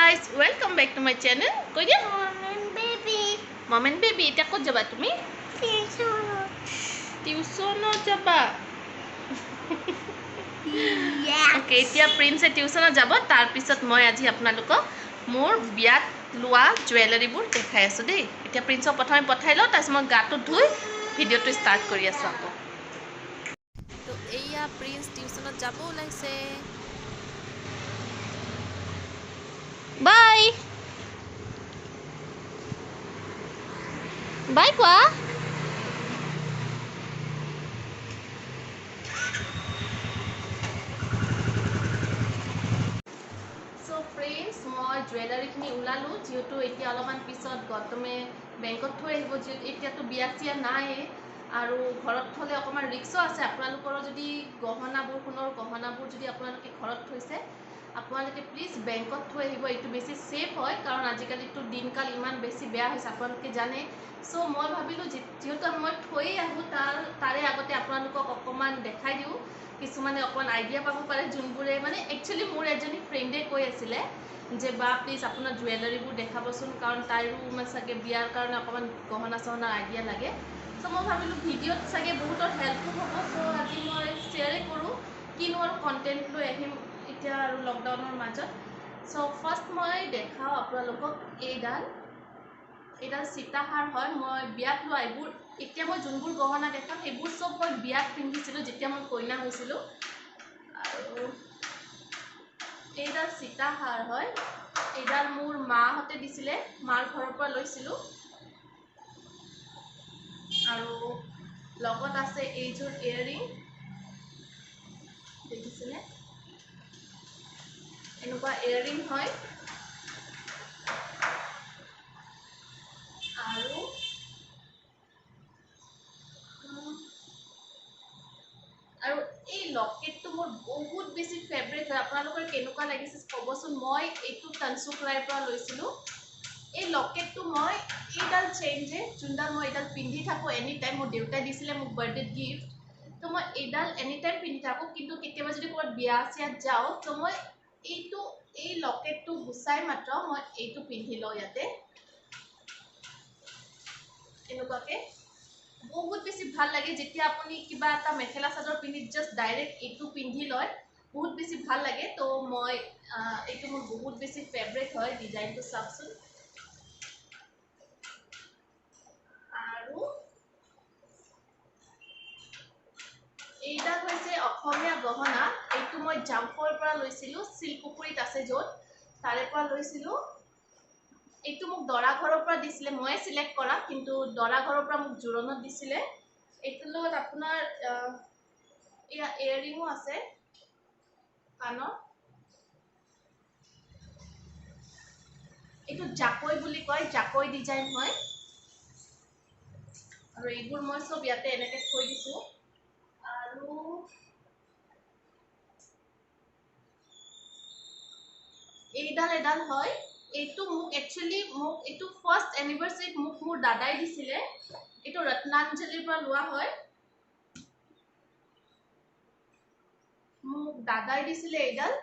guys, welcome back to my channel. Koi dia? Mom and baby. Ita ko jaba tumi? Tuition jaba. Okay, tia Prince tuition jaba. Tar pisot moi aji apnaloko mor biat lua jewelry bur dekhai aso dei. Ita Prince prothome pothai lo tas moi gato dhui video to start kori aso ako. তো এইয়া Prince টিউশনত যাব ওলাইছে Bye. Bye kwa. So friends, moi jewelry khini ulalu jeto etia aloman pisot gotome bankot thoi ahibo je etia to biasia nai aru ghorot thole okoman rikso ase apnalukor jodi gohona bur kunor gohona bur jodi apnaluke ghorot thoise apnaluke please bankot thoi ahibo etu besi safe hoy karon ajikali to dinkal iman besi beya hoise apnaluke jane so moi bhabilu jeto moi thoi ahu tare agote apnalukok okoman dekhai diu কিছুমানে অকন idea পাব পাৰে জুনবুৰে মানে actually মোৰ এজনী ফ্ৰেণ্ডে কৈ আছিলে যে বা প্লিজ আপোনাৰ জুৱেলাৰীবোৰ দেখাবচোন কাৰণ তাইৰো মানে সাগে বিয়াৰ কাৰণে অকমান গহনা সহনা আইডিয়া লাগে সো মই ভাবিলো ভিডিঅ'ত সাগে বহুতৰ হেল্পফুল হ'ব সো আজি মই শ্বেয়াৰে কৰো কিনো আৰু কন্টেন্ট লৈ আহিম এতিয়া আৰু লকডাউনৰ মাজত সো ফাৰ্স্ট মই দেখাও আপোনালোকক এইডাল সীতাহাৰ হয় মই বিয়াত লোৱা এইবোৰ এতিয়া মই যোনবোৰ গহনা দেখাম এইবোৰ সব মই বিয়াত পিন্ধিছিলো যেতিয়া মই কইনা হৈছিলো আৰু এইডাল সীতাহাৰ হয় এইডাল মোৰ মাহঁতে দিছিলে মাৰ ঘৰৰ পৰা লৈছিলো আৰু লগত আছে এইযোৰ ইয়াৰিং দেখিছেনে এনেকুৱা ইয়াৰিং হয় আৰু আৰু এই লকেটটো মোৰ বহুত বেছি ফেভৰেট হয় আপোনালোকৰ কেনেকুৱা লাগিছে কবচোন মই এইটো কনসুক্ৰাইৰ পৰা লৈছিলো এই লকেটটো মই এইডাল চেইন যে যোনডাল মই এইডাল পিন্ধি থাকো এনি টাইম মোৰ দেউতাই দিছিলে মোক বাৰ্থডে গিফ্ট তো মই এইডাল এনি টাইম পিন্ধি থাকো কিন্তু কেতিয়াবা যদি ক'ৰবাত বিয়া চিয়াত যাওঁ তো মই এই লকেটটো গুচাই মাত্ৰ মই এইটো পিন্ধি লওঁ ইয়াতে এনেকুৱাকে বহুত বেছি ভাল লাগে যেতিয়া আপুনি কিবা এটা মেখেলা চাদৰ পিন্ধি জাস্ট ডাইৰেক্ট এইটো পিন্ধি লয় বহুত বেছি ভাল লাগে তো মই এইটো মোৰ বহুত বেছি ফেভৰেট হয় ডিজাইনটো চাওকচোন আৰু এইডাল হৈছে অসমীয়া গহনা এইটো মই জাম্পৰ পৰা লৈছিলো শিলপুখুৰীত আছে য'ত তাৰে পৰা লৈছিলো এইটো মোক দৰা ঘৰৰ পৰা দিছিলে মই সিলেক্ট কৰা কিন্তু দৰা ঘৰৰ পৰা মোক জোৰণত দিছিলে এইটোৰ লগত আপোনাৰ এয়া ইয়াৰিংও আছে কানৰ এইটো জাকৈ বুলি কয় জাকৈ ডিজাইন হয় আৰু এইবোৰ মই সব ইয়াতে এনেকে থৈ দিছো আৰু এইডাল হয় এইটো মোক একচুয়ালি মোক এইটো ফাৰ্স্ট এনিভাৰ্সাৰি মোক মোৰ দাদাই দিছিলে এইটো ৰত্নাঞ্জলিৰ পৰা লোৱা হয় মোক দাদাই দিছিলে এইডাল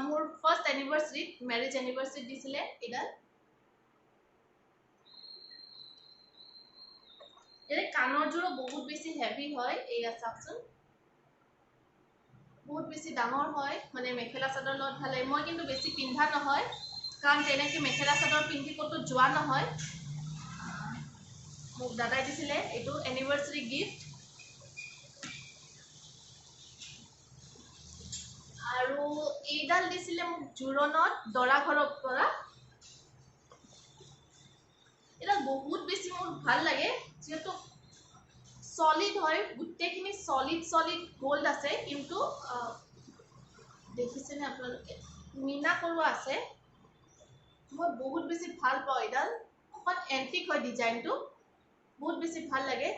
মোৰ ফাৰ্স্ট এনিভাৰ্সাৰি ম্যাৰেজ এনিভাৰ্সাৰি দিছিলে এইডাল এৰ কানৰ জোৰো বহুত বেছি হেভি হয় এইয়া চাওকচোন বহুত বেছি ডাঙৰ হয় মানে মেখেলা চাদৰ লগত ভালে মই কিন্তু বেছি পিন্ধা নহয় কাৰণ তেনেকে মেখেলা চাদৰ পিন্ধি কতো যোৱা নহয় মোক দাদাই দিছিলে এইটো এনিভাৰ্সাৰি গিফট আৰু এইডাল দিছিলে মোক জোৰণত দৰা ঘৰৰ পৰা এটা বহুত বেছি মোৰ ভাল লাগে যেহেতু সলিড হয় গুটেখিনি সলিড গোল্ড আছে কিন্তু দেখিছেনে আপোনালোকে মিনা কৰোৱা আছে মই বহুত বেছি ভাল পাওঁ এডাল অকন এন্টিক হয় ডিজাইনটো বহুত বেছি ভাল লাগে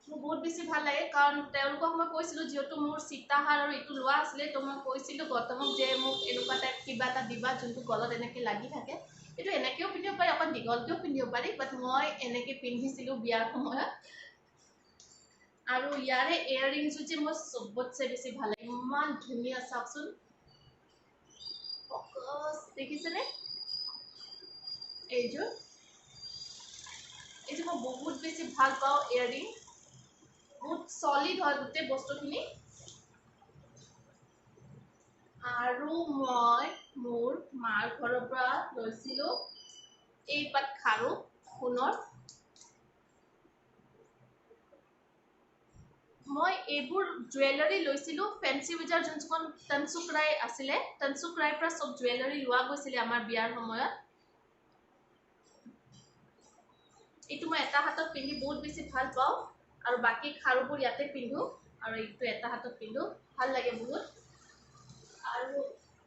বহুত বেছি ভাল লাগে কাৰণ তেওঁলোকক মই কৈছিলো যেহেতু মোৰ সীতাহাৰ আৰু এইটো লোৱা আছিলে তো মই কৈছিলো গতমক যে মোক এনেকুৱা টাইপ কিবা এটা দিবা যোনটো গলত এনেকে লাগি থাকে এইটো এনেকেও পিন্ধিব পাৰি অকন দীঘলকেও পিন্ধিব পাৰি বাট মই এনেকে পিন্ধিছিলো বিয়াৰ সময়ত আৰু ইয়াৰে ইয়াৰিংছটো যে মোৰ চবতছে বেছি ভাল লাগে, ইমান ধুনীয়া চাওকচোন, ফকাছ দেখিছেনে? এইযোৰ মই বহুত বেছি ভাল পাওঁ ইয়াৰিং, বহুত সলিড হয় গোটেই বস্তুখিনি। আৰু মই মোৰ মাৰ ঘৰৰ পৰা লৈছিলোঁ এই পাত খাৰু সোণৰ। মই এইবোৰ জুৱেলাৰী লৈছিলোঁ ফেঞ্চি বজাৰ, যোনখন তনসুক ৰায় আছিলে, তনসুক ৰায়ৰ পৰা চব জুৱেলাৰী লোৱা গৈছিলে আমাৰ বিয়াৰ সময়ত। এইটো মই এটা হাতত পিন্ধি বহুত বেছি ভাল পাওঁ, আৰু বাকী খাৰুবোৰ ইয়াতে পিন্ধো, আৰু এইটো এটা হাতত পিন্ধো, ভাল লাগে বহুত। আৰু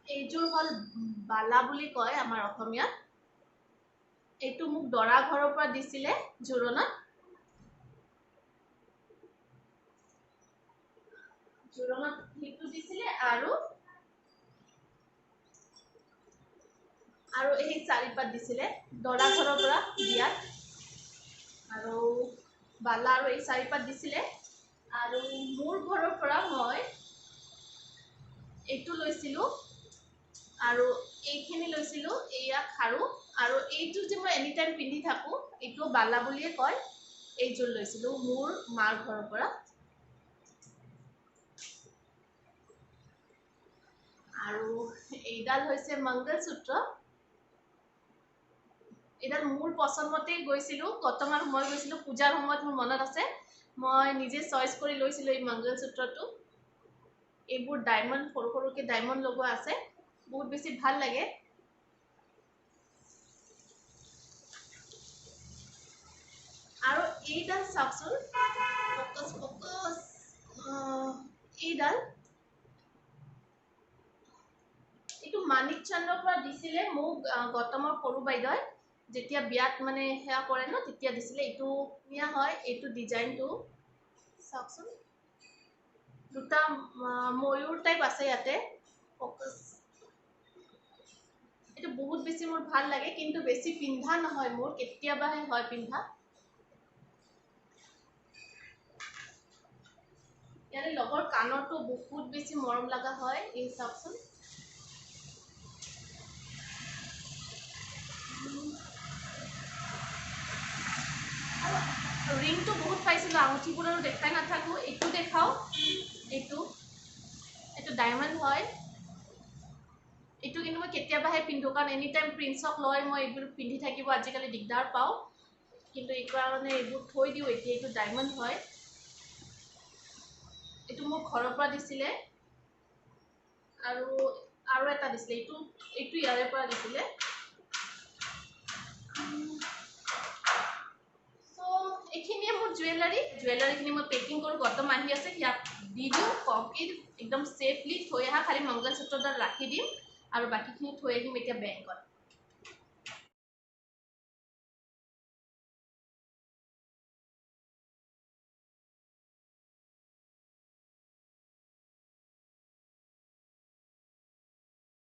এইযোৰ হ'ল বালা বুলি কয় আমাৰ অসমীয়াত। এইটো মোক দৰা ঘৰৰ পৰা দিছিলে জোৰণত। সেইটো দিছিলে, আৰু এই চাৰিপাত দিছিলে দৰা ঘৰৰ পৰা দিয়াত, আৰু বালা আৰু এই চাৰিপাত দিছিলে। আৰু মোৰ ঘৰৰ পৰা মই এইটো লৈছিলোঁ, আৰু এইখিনি লৈছিলোঁ, এয়া খাৰু। আৰু এইটো যে মই এনি টাইম পিন্ধি থাকোঁ, এইটো বালা বুলিয়ে কয়, এইযোৰ লৈছিলোঁ মোৰ মাৰ ঘৰৰ পৰা। আৰু এইডাল হৈছে মংগলসূত্ৰ। এইডাল মোৰ পচন্দমতেই গৈছিলোঁ, গৌতম আৰু মই গৈছিলোঁ পূজাৰ সময়ত, মোৰ মনত আছে, মই নিজে চইচ কৰি লৈছিলোঁ এই মংগলসূত্ৰটো। এইবোৰ ডায়মণ্ড, সৰু সৰুকৈ ডায়মণ্ড লগোৱা আছে, বহুত বেছি ভাল লাগে। আৰু এইডাল চাওকচোন, ফকাছ, এইডাল, এইটো মানিক চন্দ্ৰৰ পৰা দিছিলে মোক গৌতমৰ সৰু বাইদেউয়ে, যেতিয়া বিয়াত মানে সেয়া কৰে ন, তেতিয়া দিছিলে। এইটো ধুনীয়া হয়, এইটো ডিজাইনটো চাওকচোন, দুটা ময়ূৰ টাইপ আছে ইয়াতে, ফকাছ। এইটো বহুত বেছি মোৰ ভাল লাগে, কিন্তু বেছি পিন্ধা নহয় মোৰ, কেতিয়াবাহে হয় পিন্ধা। ইয়াৰে লগৰ কাণৰটো বহুত বেছি মৰম লগা হয়, এই চাওকচোন। ৰিংটো বহুত পাইছিলোঁ, আঙুঠিবোৰ আৰু দেখাই নাথাকোঁ, এইটো দেখাওঁ। এইটো ডায়মণ্ড হয়, এইটো কিন্তু মই কেতিয়াবাহে পিন্ধো, কাৰণ এনি টাইম প্ৰিন্সক লৈ মই এইবোৰ পিন্ধি থাকিব আজিকালি দিগদাৰ পাওঁ, কিন্তু এই কাৰণে এইবোৰ থৈ দিওঁ এতিয়া। এইটো ডায়মণ্ড হয়, এইটো মোক ঘৰৰ পৰা দিছিলে। আৰু এটা দিছিলে, এইটো ইয়াৰে পৰা দিছিলে। এইখিনিয়ে মোৰ জুৱেলাৰীখিনি মই পেকিং কৰোঁ, গৌতম আহি আছে, সিয়াক দি দিওঁ, কওঁকি একদম ছেফলি থৈ আহা, খালি মংগলসূত্ৰডাল ৰাখি দিম, আৰু বাকীখিনি থৈ আহিম এতিয়া বেংকত।